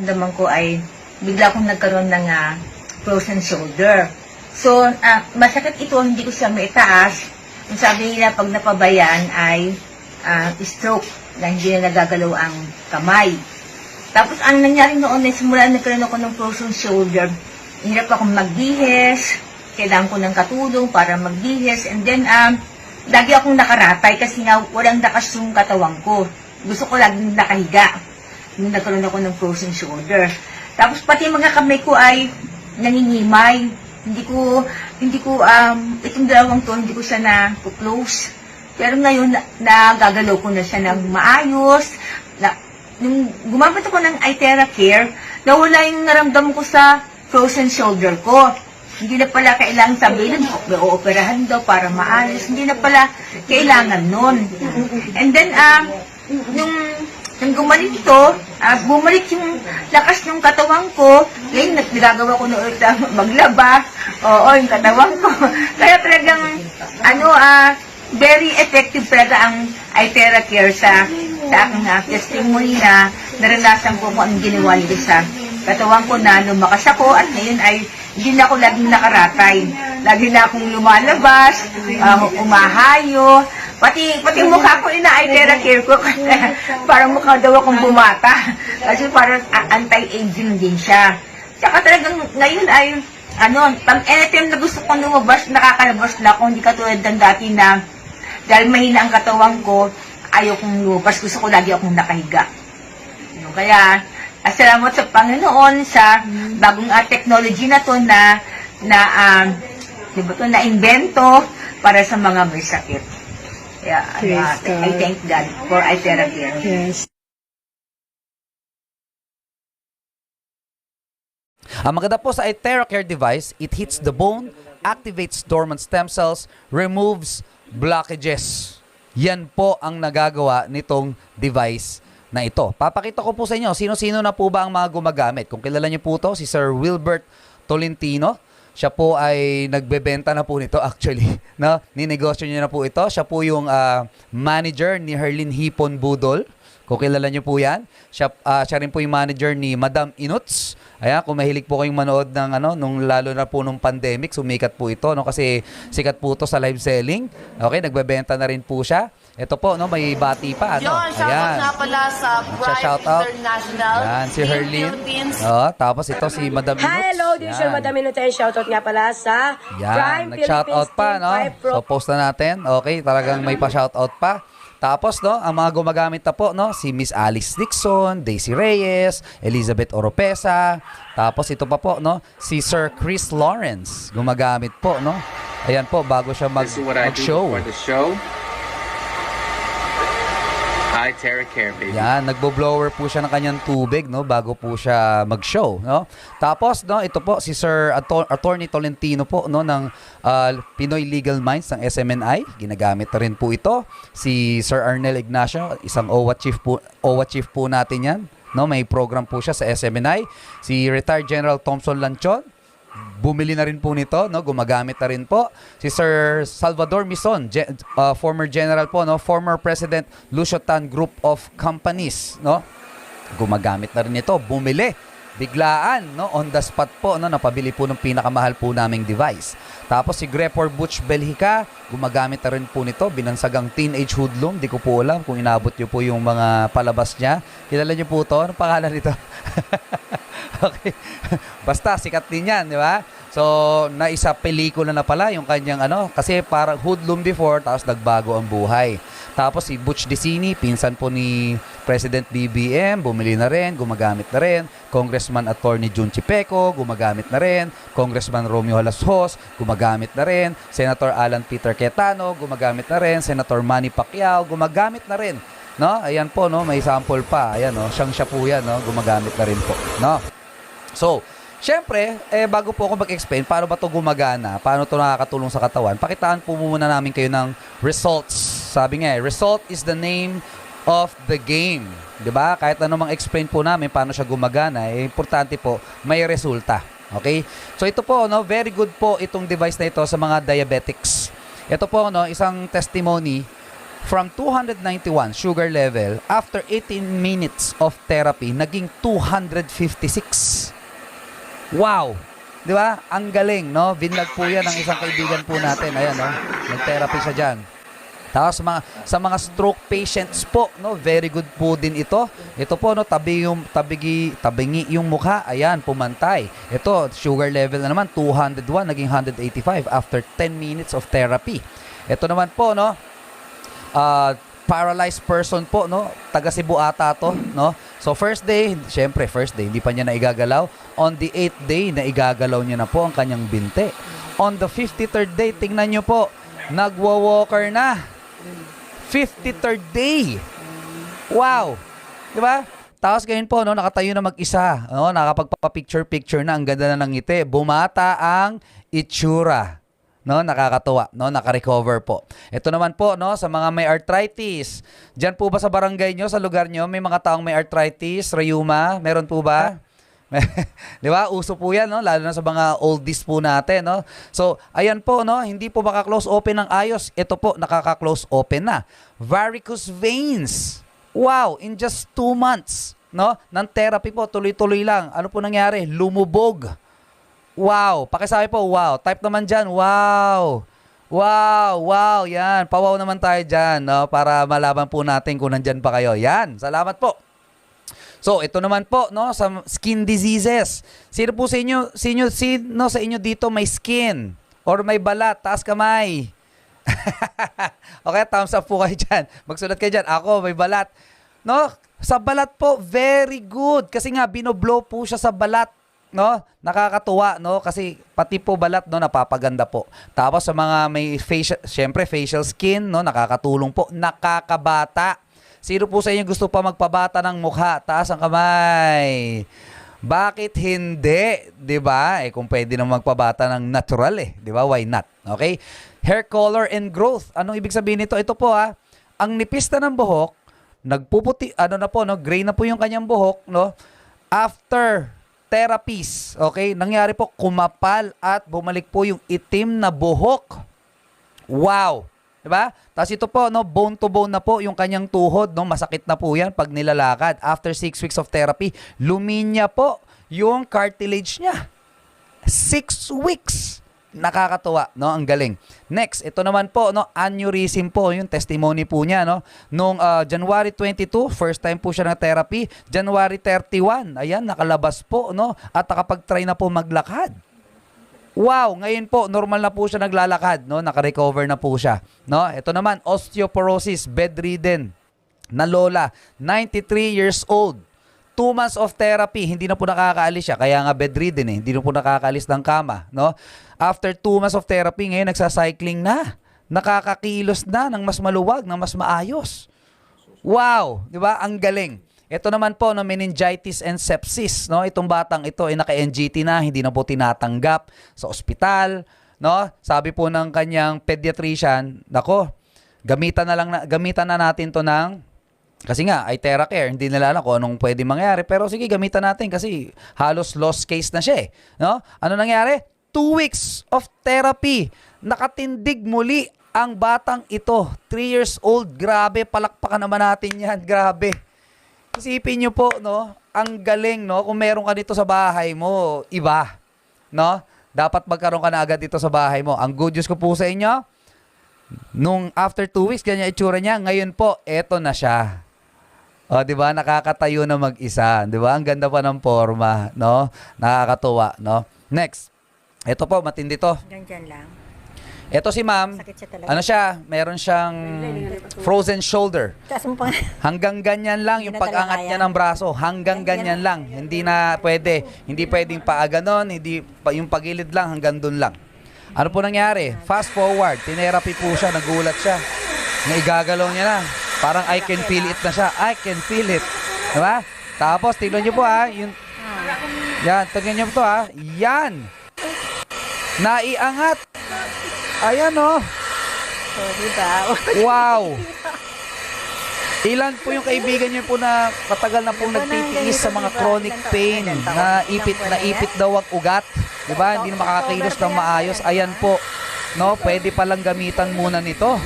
nararamdaman ko ay bigla akong nagkaroon ng frozen shoulder. So, masakit ito, hindi ko siya maitaas. Ang sabi nila, pag napabayan ay stroke, na hindi na nagagalaw ang kamay. Tapos, ang nangyari noon ay simula nagkaroon ako ng frozen shoulder, hirap akong magbihis, kailangan ko ng katulong para magbihis, and then, lagi akong nakaratay kasi nga walang lakas yung katawan ko. Gusto ko laging nakahiga nung nagkaroon ako ng frozen shoulder. Tapos, pati mga kamay ko ay nanginimay. Hindi ko, itong dalawang to, hindi ko siya na-close. Pero ngayon, nagagalaw ko na siya ng maayos. Nung gumamit ako ng iTera Care, nawala yung naramdaman ko sa frozen shoulder ko. Hindi na pala kailangan sabihin, o-operahan daw para maayos. Hindi na pala kailangan nun. And then, nung gumaling ito, bumalik yung lakas ng katawan ko. Ngayon, nagagawa ko na ulit maglaba. Oo, yung katawan ko. Kaya talagang, very effective talaga ang iTera Care sa aking testimony na naranasan ko kung anong ginawa nila sa katawan ko na lumakas ako at ngayon ay hindi na ako laging nakaratay. Lagi na akong lumalabas, umahayo. Pati mukha ko ina-iTera Care ko parang mukha daw akong bumata. Kasi parang anti-aging din siya. Tsaka talagang ngayon ay pag anytime na gusto kong lumabas, nakakalabas na ako. Hindi katulad ng dati na dahil mahina ang katawan ko, ayaw kong lumabas. Gusto ko lagi akong nakahiga. Kaya, salamat sa Panginoon sa bagong technology na to na invento para sa mga may sakit. Kaya, I thank God for iTera Care. Yes. Ang maganda po sa iTera Care device, it hits the bone, activates dormant stem cells, removes blockages. Yan po ang nagagawa nitong device na ito. Papakita ko po sa inyo, sino-sino na po ba ang mga gumagamit. Kung kilala niyo po ito, si Sir Wilbert Tolentino. Siya po ay nagbebenta na po nito actually. No? Ninegosyo niya na po ito. Siya po yung manager ni Herlin Hipon Budol. Kung kilala niyo po yan. Siya rin po yung manager ni Madam Inuts. Ayan, kung mahilig po kayong manood ng nung lalo na po nung pandemic, sumikat po ito, no? Kasi sikat po ito sa live selling. Okay, nagbebenta na rin po siya. Ito po, no, may bati pa, ano? Yun, shoutout nga pala sa Prime International. Yan, si Herlin. Tapos ito si Madam Inuts. Hello, this is Madam Inuts. Shoutout nga pala sa Prime nag-shoutout pa, no? So, post na natin. Okay, talagang may pa-shoutout pa. Tapos, no, ang mga gumagamit na po, no, si Miss Alice Dixon, Daisy Reyes, Elizabeth Oropesa. Tapos, ito pa po, no, si Sir Chris Lawrence, gumagamit po, no. Ayan po, bago siya mag-show. iTera Care, baby. Yan, nagbo-blower po siya ng kanyang tubig, no, bago po siya mag-show, no. Tapos, no, ito po si Sir Attorney Tolentino po, no, ng Pinoy Legal Minds ng SMNI. Ginagamit na rin po ito. Si Sir Arnel Ignacio, isang OWA chief po natin yan, no. May program po siya sa SMNI. Si Retired General Thompson Lanchon, bumili na rin po nito, no, gumagamit na rin po. Si Sir Salvador Mison, former general po, no, former President Lucio Tan Group of Companies, no, gumagamit na rin ito, bumili. Biglaan, no, on the spot po, no, napabili po ng pinakamahal po naming device. Tapos si Grepor Butch Belhica, gumagamit na rin po nito, binansagang teenage hoodlum, di ko po alam kung inabot niyo po yung mga palabas niya. Kilala niyo po ito? Anong pangalan nito? Okay. Basta, sikat din yan, di ba? So, naisa pelikula na pala yung kanyang kasi parang hoodlum before, tapos nagbago ang buhay. Tapos si Butch Dicini, pinsan po ni President BBM, bumili na rin, gumagamit na rin. Congressman Attorney Jun Chipeco, gumagamit na rin. Congressman Romeo Halasos, gumagamit na rin. Senator Alan Peter Cayetano, gumagamit na rin. Senator Manny Pacquiao, gumagamit na rin. No? Ayan po, no, may sample pa. Ayan, no, siya po yan, no, gumagamit na rin po. No? So, syempre, bago po ako mag-explain paano ba ito gumagana, paano ito nakakatulong sa katawan, pakitaan po muna namin kayo ng results. Sabi nga, result is the name of the game. Diba? Kahit anong explain po namin paano siya gumagana, importante po, may resulta. Okay? So, ito po, no, very good po itong device na ito sa mga diabetics. Ito po, no, isang testimony from 291 sugar level, after 18 minutes of therapy, naging 256. Wow! Di ba? Ang galing, no? Vinlag po yan ng isang kaibigan po natin. Ayan, no? Nag-therapy siya dyan. Tapos sa mga stroke patients po, no, very good po din ito. Ito po, no, tabingi yung mukha, ayan, pumantay. Ito, sugar level na naman 201 naging 185 after 10 minutes of therapy. Ito naman po, no, paralyzed person po, no, taga Cebu ata to, no. So first day, syempre first day, hindi pa niya naigagalaw. On the 8th day, naigagalaw niya na po ang kanyang binte. On the 53rd day, tingnan niyo po, nagwa-walker na. 53rd day. Wow. 'Di ba? Tapos ngayon po, no, nakatayo na mag-isa, no, nakapagpa-picture na, ang ganda na ng ngiti. Bumata ang itsura. No, nakakatuwa, no, naka-recover po. Ito naman po, no, sa mga may arthritis. Diyan po ba sa barangay nyo, sa lugar nyo, may mga taong may arthritis, rheuma, meron po ba? Di ba? Uso po yan, no? Lalo na sa mga oldies po natin, no? So, ayan po, no? Hindi po maka-close open ng ayos. Ito po, nakaka-close open na. Varicose veins. Wow! In just 2 months, no? Ng therapy po, tuloy-tuloy lang. Ano po nangyari? Lumubog. Wow! Pakisabi po, wow. Type naman dyan, wow! Wow! Wow! Yan. Pawaw naman tayo dyan, no? Para malaman po natin kung nandyan pa kayo. Yan. Salamat po. So, ito naman po, no, sa skin diseases. Sino po sa inyo, sino sa inyo dito may skin or may balat, taas kamay? Okay, thumbs up po kayo dyan. Magsulat kayo dyan. Ako, may balat. No, sa balat po, very good. Kasi nga, binoblow po siya sa balat. No, nakakatuwa, no, kasi pati po balat, no, napapaganda po. Tapos sa mga may facial, syempre facial skin, no, nakakatulong po, nakakabata. Sino po sa inyo gusto pa magpabata ng mukha? Taas ang kamay. Bakit hindi? 'Di ba? Kung pwede nang magpabata ng natural 'di ba? Why not? Okay? Hair color and growth. Anong ibig sabihin nito? Ito po ang nipis na ng buhok, nagpuputi, gray na po yung kanyang buhok, no? After therapies, okay? Nangyari po, kumapal at bumalik po yung itim na buhok. Wow! Diba? Tapos ito po, no, bone to bone na po yung kanyang tuhod, no, masakit na po yan pag nilalakad. After 6 weeks of therapy, luminya po yung cartilage niya. 6 weeks. Nakakatuwa, no, ang galing. Next, ito naman po, no, aneurysm po, yung testimony po niya, no. Noong January 22, first time po siya na therapy. January 31, ayan, nakalabas po, no, at nakapag-try na po maglakad. Wow, ngayon po normal na po siya naglalakad, no? Naka-recover na po siya, no? Ito naman, osteoporosis, bedridden na lola, 93 years old. 2 months of therapy, hindi na po nakakaalis siya, kaya nga bedridden hindi na po nakakaalis ng kama, no? After 2 months of therapy, ngayon nagsa-cycling na. Nakakakilos na ng mas maluwag, ng mas maayos. Wow, 'di ba? Ang galing. Ito naman po, no, meningitis and sepsis, no? Itong batang ito ay naka-NGT na, hindi na po tinatanggap sa ospital, no? Sabi po ng kanyang pediatrician, nako, gamitan na natin 'to ng, kasi nga ay TheraCare, hindi nila alam kung anong pwede mangyari, pero sige, gamitan natin kasi halos lost case na siya, no? Ano nangyari? 2 weeks of therapy. Nakatindig muli ang batang ito, 3 years old. Grabe, palakpakan naman natin 'yan. Grabe. Isipin nyo po, no, ang galing, no, kung meron ka dito sa bahay mo, iba, no, dapat magkaroon ka na agad dito sa bahay mo. Ang good news ko po sa inyo, nung after 2 weeks, ganyan itsura niya, ngayon po, eto na siya. O, di ba, nakakatayo na mag-isa, di ba, ang ganda pa ng forma, no, nakakatuwa, no. Next, eto po, matindi to. Ganyan lang. Ito si ma'am, Sakit siya talaga. ano siya, meron siyang frozen shoulder. Taas mo pa. Hanggang ganyan lang yung Hindi na pag-angat talaga niya kaya. ng braso. Hanggang ganyan lang. Hindi na pwede. Hindi pwedeng paaganon. Yung pagilid lang, hanggang dun lang. Ano po nangyari? Fast forward. Tinerapy po siya. Nagulat siya. Naigagalaw niya na. Parang I can feel it na siya. I can feel it. Diba? Tapos, tignan niyo po yung, yan, tignan niyo po yan. Naiangat. Ayan So, diba? Wow! Ilan po yung kaibigan niyo po na matagal na pong nagtitiis sa mga chronic pain na ipit daw ang ugat, 'di ba? Hindi na makakakilos ng maayos. Ayan po. No, pwede palang gamitan muna nito.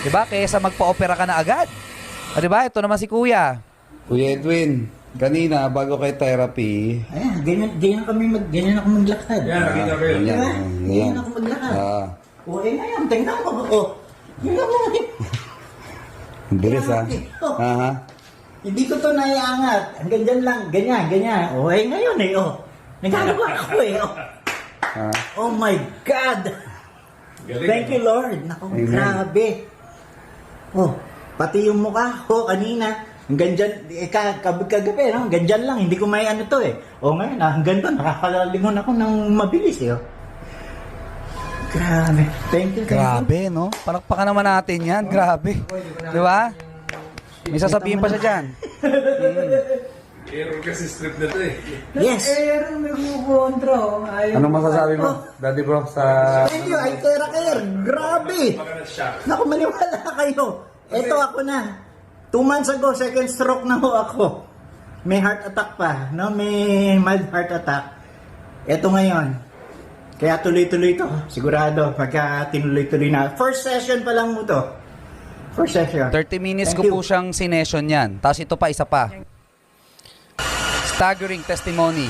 Diba? Kaysa magpa-opera ka na agad. Diba? Ito naman si Kuya. Kuya Edwin, kanina bago kay therapy, Ayan, ganyan ako maglakad. ganyan, Ganyan ako maglakad. O, ngayon, tingnan mo. Tingnan mo. Ang bilis ha. Aha. Hindi ko to naiangat. Hanggang dyan lang. Ganyan. O, ngayon nagagawa ako Oh my God! Thank you, Lord. Naku, grabe. Pati yung mukha ko kanina. Hanggang dyan, kagabi, no? Hanggang dyan lang. Hindi ko may ano to ngayon, hanggang doon, nakakalalingon ako ng mabilis Grabe. Thank you. Grabe, no? Palakpakan naman natin yan. Grabe. Di ba? May sasabihin pa siya dyan. Error kasi strip na to eh. Yes. Anong masasabi mo, Daddy Bro, sa... Thank you, ay Kera. Grabe. Naku, maniwala kayo. Ito ako na. 2 months ago, second stroke na ako. May heart attack pa. No? May mild heart attack. Ito ngayon. Kaya tuloy-tuloy to. Sigurado, pagka tinuloy-tuloy na. First session pa lang mo to. First session. 30 minutes Thank ko you. po siyang sinession yan. Tapos ito pa, isa pa. Staggering testimony.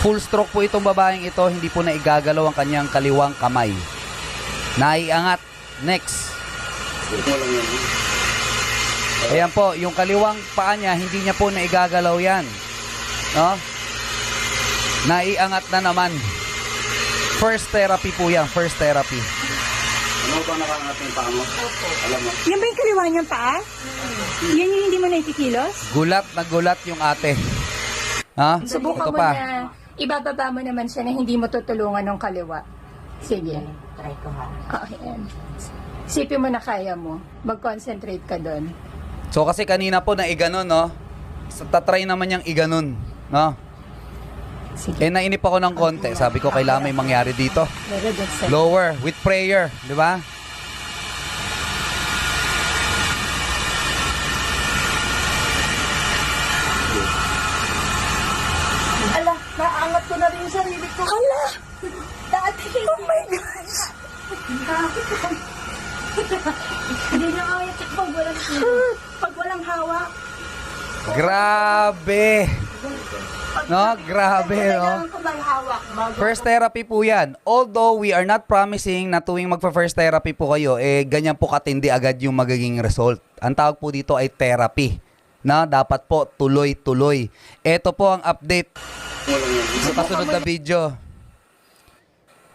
Full stroke po itong babaeng ito. Hindi po na igagalaw ang kanyang kaliwang kamay. Naiangat. Next. Ayan po, yung kaliwang paa niya, hindi niya po na igagalaw yan. No? Naiangat na naman. First therapy po yan. First therapy. Ano ba nakangat yung paa mo? Alam mo? Yan ba yung kaliwa niyang paa? Yan yung hindi mo nakikilos? Gulat na gulat yung ate. Ha? Subukan Ito mo pa. na, ibababa mo naman siya na hindi mo tutulungan ng kaliwa. Sige. Try ko ha. Okay. Sipin mo na kaya mo. Mag-concentrate ka doon. So kasi kanina po na iganon, no? So, tatry naman niyang iganon, no? Sige. Eh nainip ako ng konti. Sabi ko kailangan may mangyari dito. Very good, sir. Lower with prayer, di ba? Ala, naangat ko na rin yung sarili ko. Ala! Dati. Oh my gosh! Hindi na kaya pag walang hawak. Grabe. No, grabe, no? Kailangan ko may hawak bago. First therapy po yan. Although we are not promising na tuwing magpa-first therapy po kayo, ganyan po katindi agad yung magiging result. Ang tawag po dito ay therapy. Na dapat po tuloy-tuloy. Ito po ang update sa kasunod na video.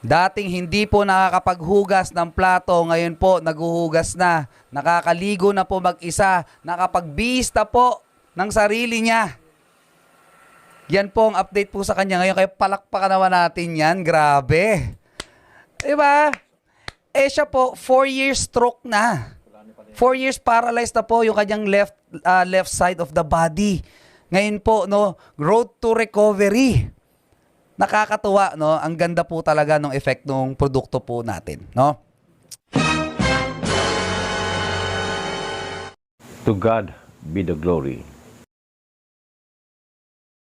Dating hindi po nakakapaghugas ng plato, ngayon po naghuhugas na. Nakakaligo na po mag-isa. Nakapagbihis na po ng sarili niya. Yan po ang update po sa kanya ngayon. Kaya palakpakan naman natin yan. Grabe. Diba? Siya po, 4 years stroke na. 4 years paralyzed na po yung kanyang left side of the body. Ngayon po, no, road to recovery. Nakakatuwa, no? Ang ganda po talaga ng effect ng produkto po natin, no? To God be the glory.